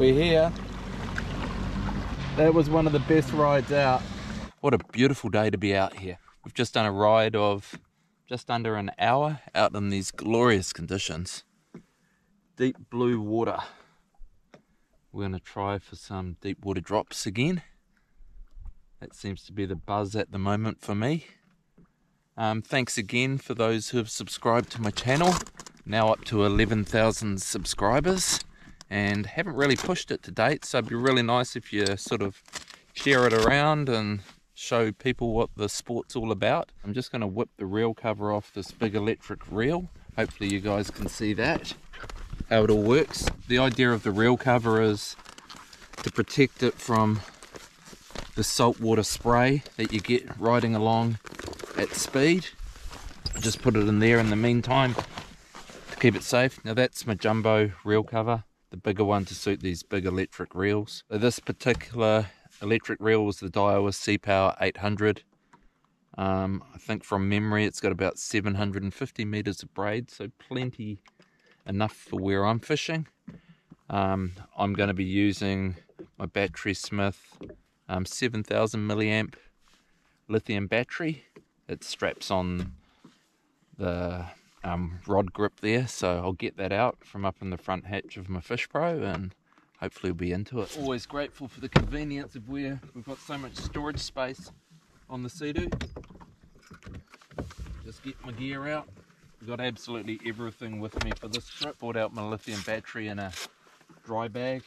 we're here. That was one of the best rides out. What a beautiful day to be out here. We've just done a ride of just under an hour out in these glorious conditions. Deep blue water. We're going to try for some deep water drops again. That seems to be the buzz at the moment for me. Thanks again for those who have subscribed to my channel. Now up to 11,000 subscribers. And haven't really pushed it to date, so it'd be really nice if you sort of share it around and show people what the sport's all about. I'm just going to whip the reel cover off this big electric reel. Hopefully you guys can see that, how it all works. The idea of the reel cover is to protect it from the saltwater spray that you get riding along at speed. Just put it in there in the meantime to keep it safe. Now that's my jumbo reel cover, the bigger one to suit these big electric reels. So this particular electric reel was the Daiwa Seapower 800. I think from memory it's got about 750 meters of braid, so plenty enough for where I'm fishing. I'm going to be using my Batterysmith 7000 milliamp lithium battery. It straps on the rod grip there, so I'll get that out from up in the front hatch of my FISHPRO and hopefully we'll be into it. Always grateful for the convenience of where we've got so much storage space on the Sea-Doo. Just get my gear out. I've got absolutely everything with me for this trip. Brought out my lithium battery in a dry bag.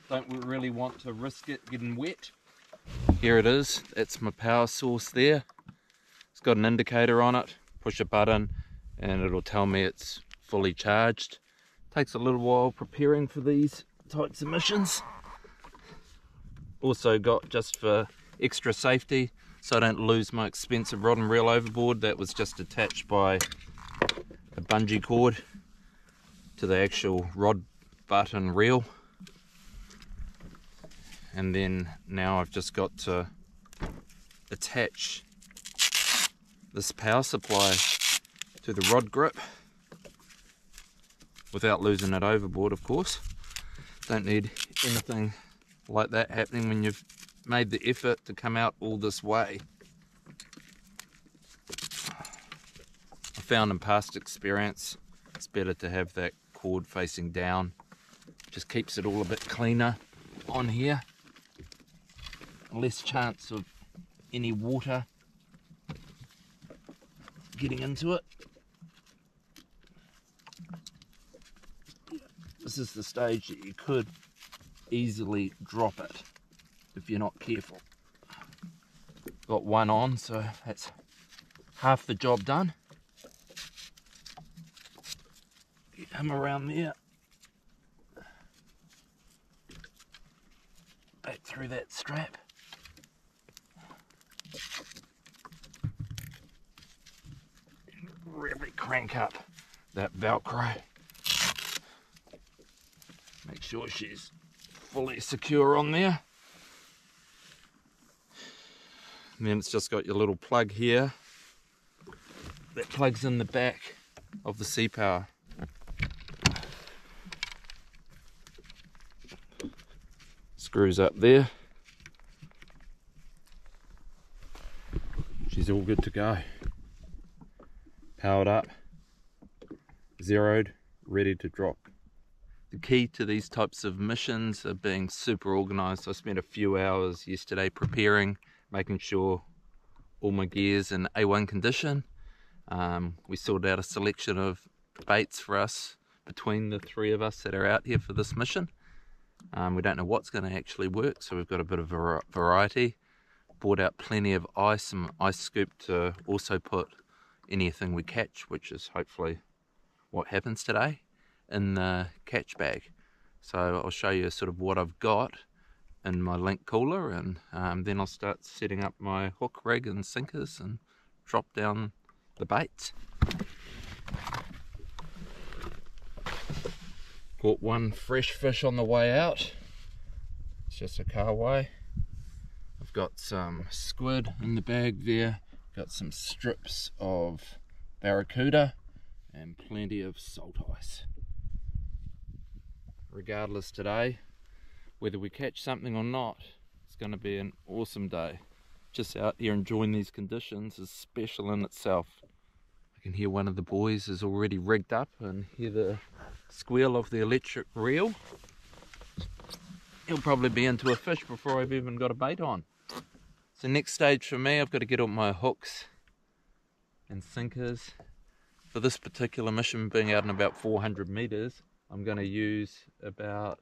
Don't really want to risk it getting wet. Here it is. That's my power source there. It's got an indicator on it. Push a button and it'll tell me it's fully charged. Takes a little while preparing for these types of missions. Also got, just for extra safety so I don't lose my expensive rod and reel overboard, that was just attached by a bungee cord to the actual rod butt and reel. And then now I've just got to attach this power supply to the rod grip without losing it overboard, of course. Don't need anything like that happening when you've made the effort to come out all this way. I found in past experience it's better to have that cord facing down. Just keeps it all a bit cleaner on here. Less chance of any water getting into it. This is the stage that you could easily drop it if you're not careful. Got one on, so that's half the job done. Get him around there. Back through that strap. Really crank up that Velcro. Make sure she's fully secure on there. And then it's just got your little plug here that plugs in the back of the Seapower. Screws up there. She's all good to go. Powered up, zeroed, ready to drop. The key to these types of missions are being super organised. I spent a few hours yesterday preparing, making sure all my gear's in A1 condition. We sorted out a selection of baits for us between the three of us that are out here for this mission. We don't know what's going to actually work, so we've got a bit of variety. Brought out plenty of ice and ice scoop to also put anything we catch, which is hopefully what happens today, in the catch bag. So I'll show you sort of what I've got in my link cooler, and then I'll start setting up my hook rig and sinkers and drop down the baits. Caught one fresh fish on the way out. It's just a carway. I've got some squid in the bag there, got some strips of barracuda and plenty of salt ice. Regardless today, whether we catch something or not, it's going to be an awesome day. Just out here enjoying these conditions is special in itself. I can hear one of the boys is already rigged up and hear the squeal of the electric reel. He'll probably be into a fish before I've even got a bait on. So next stage for me, I've got to get all my hooks and sinkers. For this particular mission, being out in about 400 meters, I'm going to use about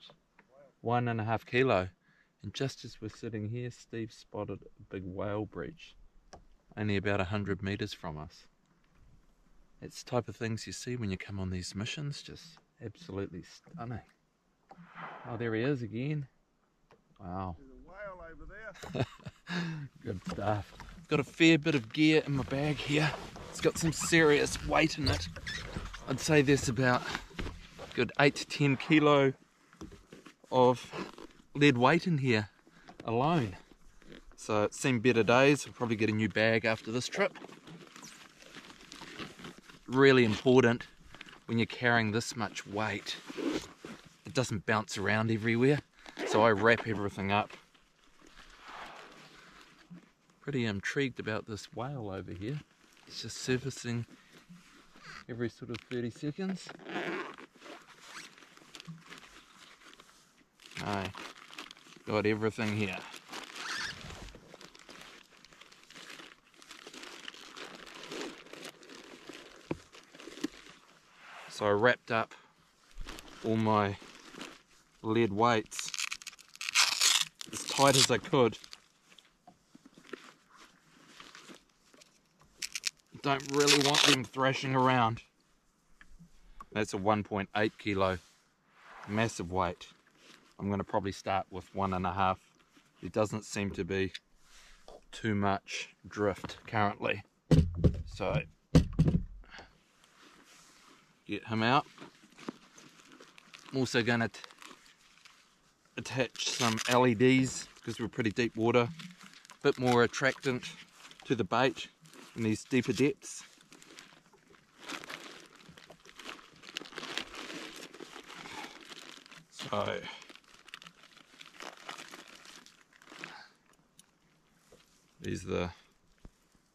1.5 kilo. And just as we're sitting here, Steve spotted a big whale breach, only about 100 meters from us. It's the type of things you see when you come on these missions, just absolutely stunning. Oh, there he is again. Wow. There's a whale over there. Good stuff. I've got a fair bit of gear in my bag here. It's got some serious weight in it. I'd say there's about a good 8 to 10 kilo of lead weight in here alone. So it's seen better days. I'll probably get a new bag after this trip. Really important when you're carrying this much weight. It doesn't bounce around everywhere. So I wrap everything up. Pretty intrigued about this whale over here. It's just surfacing every sort of 30 seconds. Got everything here. So I wrapped up all my lead weights as tight as I could. Don't really want them thrashing around. That's a 1.8 kilo, massive weight. I'm going to probably start with 1.5. There doesn't seem to be too much drift currently. So, get him out. I'm also going to attach some LEDs because we're pretty deep water. A bit more attractant to the bait in these deeper depths. So these are the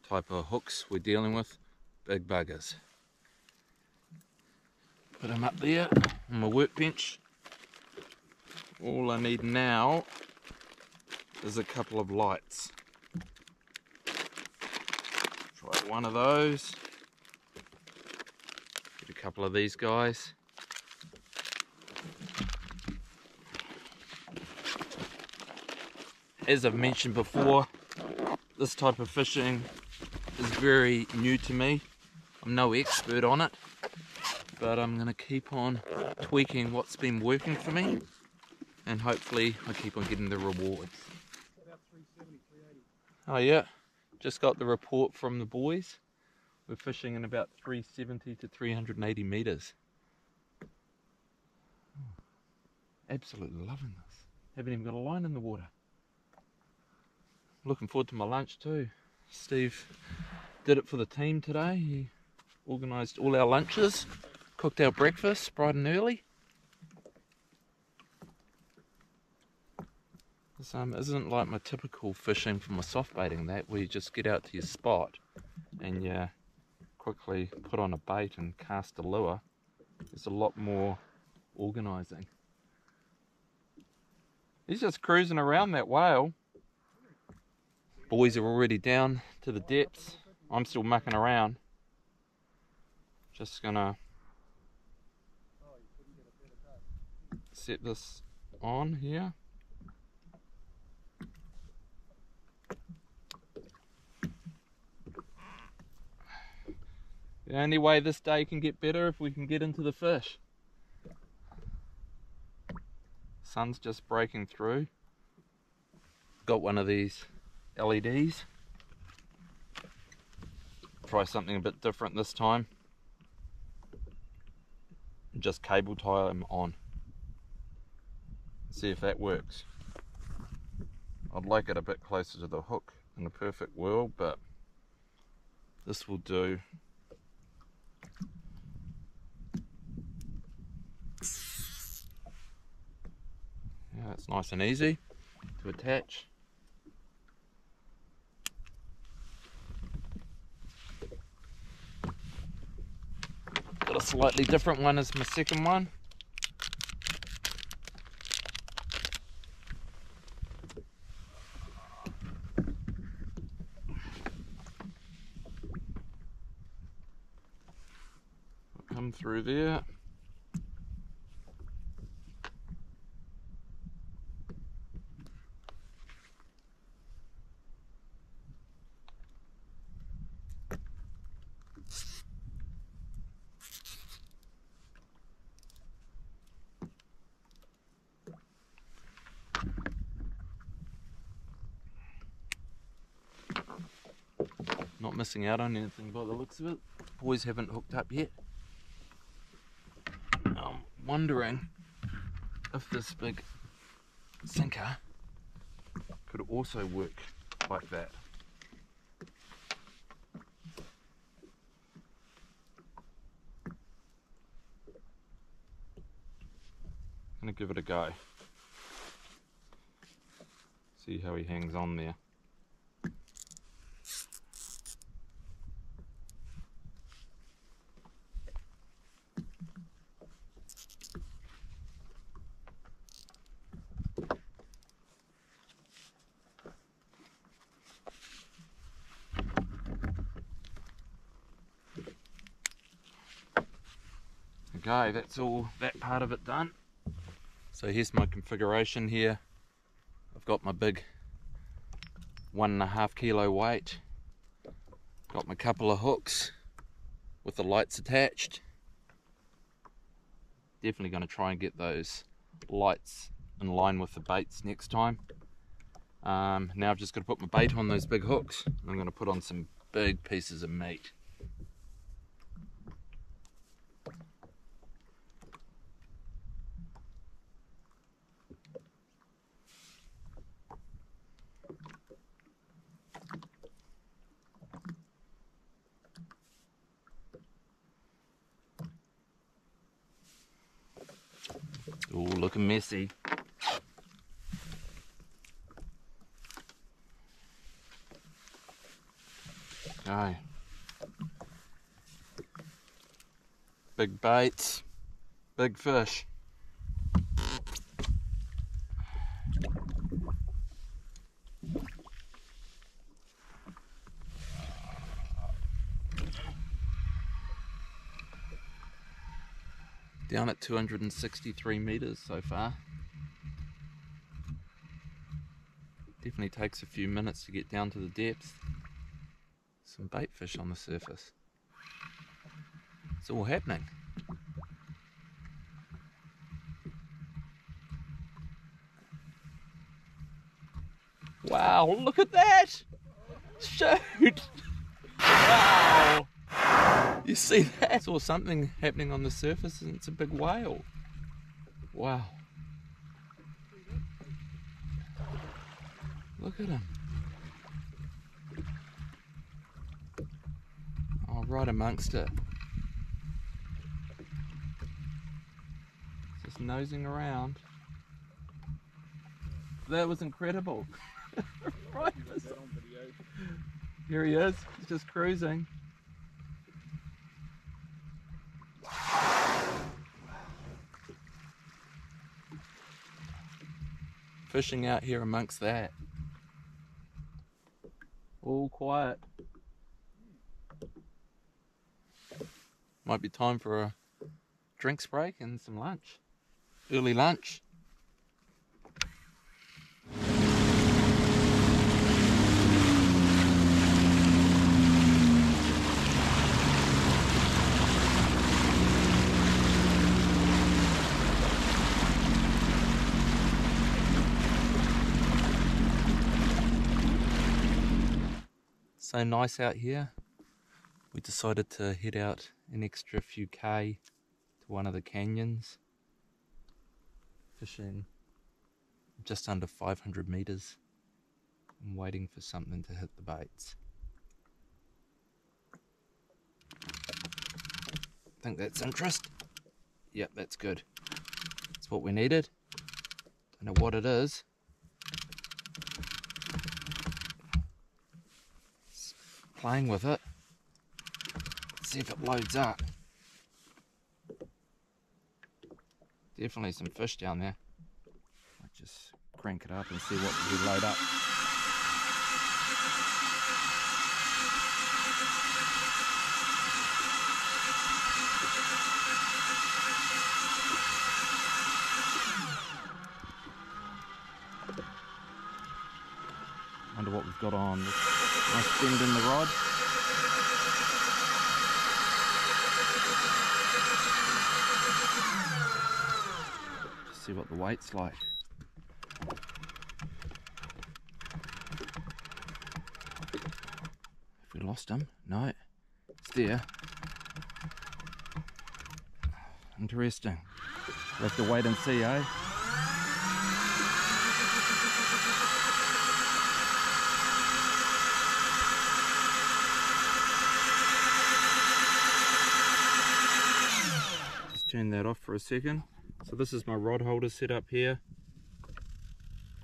type of hooks we're dealing with, big buggers. Put them up there on my workbench. All I need now is a couple of lights. Try one of those. Get a couple of these guys. As I've mentioned before, this type of fishing is very new to me. I'm no expert on it, but I'm going to keep on tweaking what's been working for me, and hopefully I keep on getting the rewards. About 370, 380. Oh yeah, just got the report from the boys. We're fishing in about 370 to 380 meters. Absolutely loving this. Haven't even got a line in the water. Looking forward to my lunch too. Steve did it for the team today. He organised all our lunches, cooked our breakfast bright and early. This isn't like my typical fishing for my soft baiting, that where you just get out to your spot and you quickly put on a bait and cast a lure. There's a lot more organising. He's just cruising around that whale. Boys are already down to the depths. I'm still mucking around. Just gonna set this on here. The only way this day can get better if we can get into the fish. Sun's just breaking through. Got one of these LEDs. Try something a bit different this time. Just cable tie them on. See if that works. I'd like it a bit closer to the hook in a perfect world, but this will do. Yeah, It's nice and easy to attach. Got a slightly different one as my second one. Come through there. Not missing out on anything by the looks of it. Boys haven't hooked up yet. I'm wondering if this big sinker could also work like that. I'm gonna give it a go. See how he hangs on there. Okay, that's all that part of it done. So here's my configuration here. I've got my big 1.5 kilo weight. Got my couple of hooks with the lights attached. Definitely going to try and get those lights in line with the baits next time. Now I've just got to put my bait on those big hooks. I'm going to put on some big pieces of meat. Ooh, looking messy. Okay. Big baits, big fish. Down at 263 meters so far. Definitely takes a few minutes to get down to the depth. Some bait fish on the surface. It's all happening. Wow, look at that! Shoot! Wow! You see that? Or something happening on the surface and it's a big whale. Wow. Look at him. Oh, right amongst it. Just nosing around. That was incredible. Right. Here he is. He's just cruising. Fishing out here amongst that. All quiet. Might be time for a drinks break and some lunch. Early lunch. So nice out here. We decided to head out an extra few K to one of the canyons. Fishing just under 500 meters and waiting for something to hit the baits. Think that's interest? Yep, that's good. That's what we needed. Don't know what it is. It's playing with it. Let's see if it loads up. Definitely some fish down there. I'll just crank it up and see what we load up. Wonder what we've got on. Nice bend in the rod. Just see what the weight's like. Have we lost him? No, it's there. Interesting. We'll have to wait and see, eh? Turn that off for a second. So this is my rod holder set up here,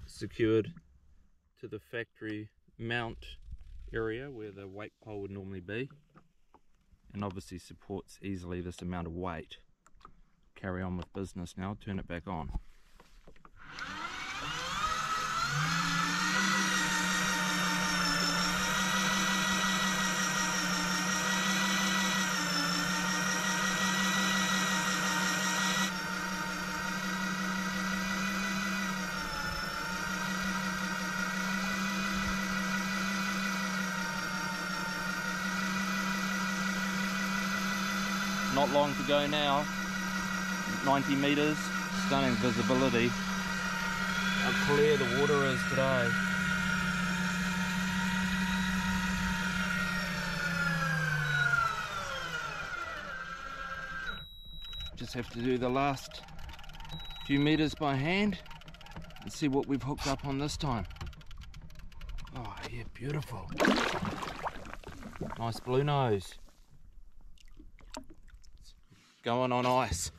secured to the factory mount area where the weight pole would normally be, and obviously supports easily this amount of weight. Carry on with business now, turn it back on. Not long to go now, 90 metres, stunning visibility. How clear the water is today. Just have to do the last few metres by hand and see what we've hooked up on this time. Oh yeah, beautiful. Nice Bluenose. Going on ice.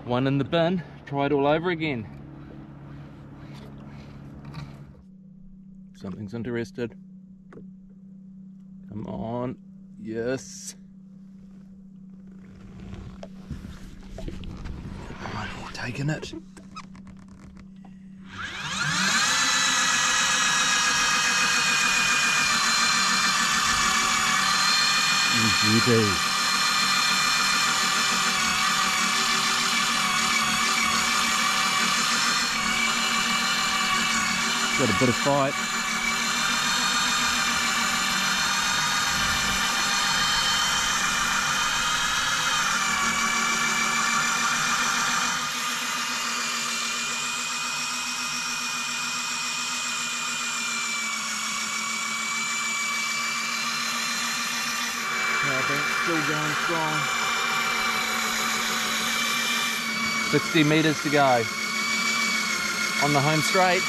One in the bin, try it all over again. Something's interested. Come on, yes. Come on, you're taking it. You beauty. Got a bit of fight. Still going strong. 60 metres to go on the home straight.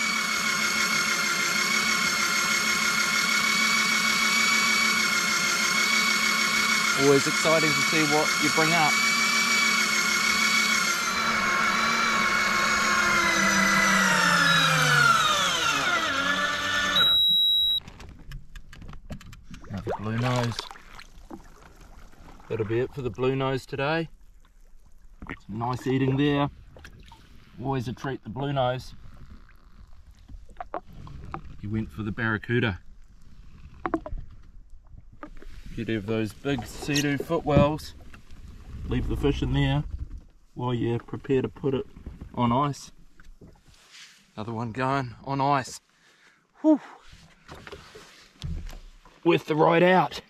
Always exciting to see what you bring up. Another Bluenose. That'll be it for the Bluenose today. Some nice eating there. Always a treat, the Bluenose. He went for the barracuda. You'd have those big Sea-Doo footwells. Leave the fish in there while you prepare to put it on ice. Another one going on ice. Whew. Worth the ride out.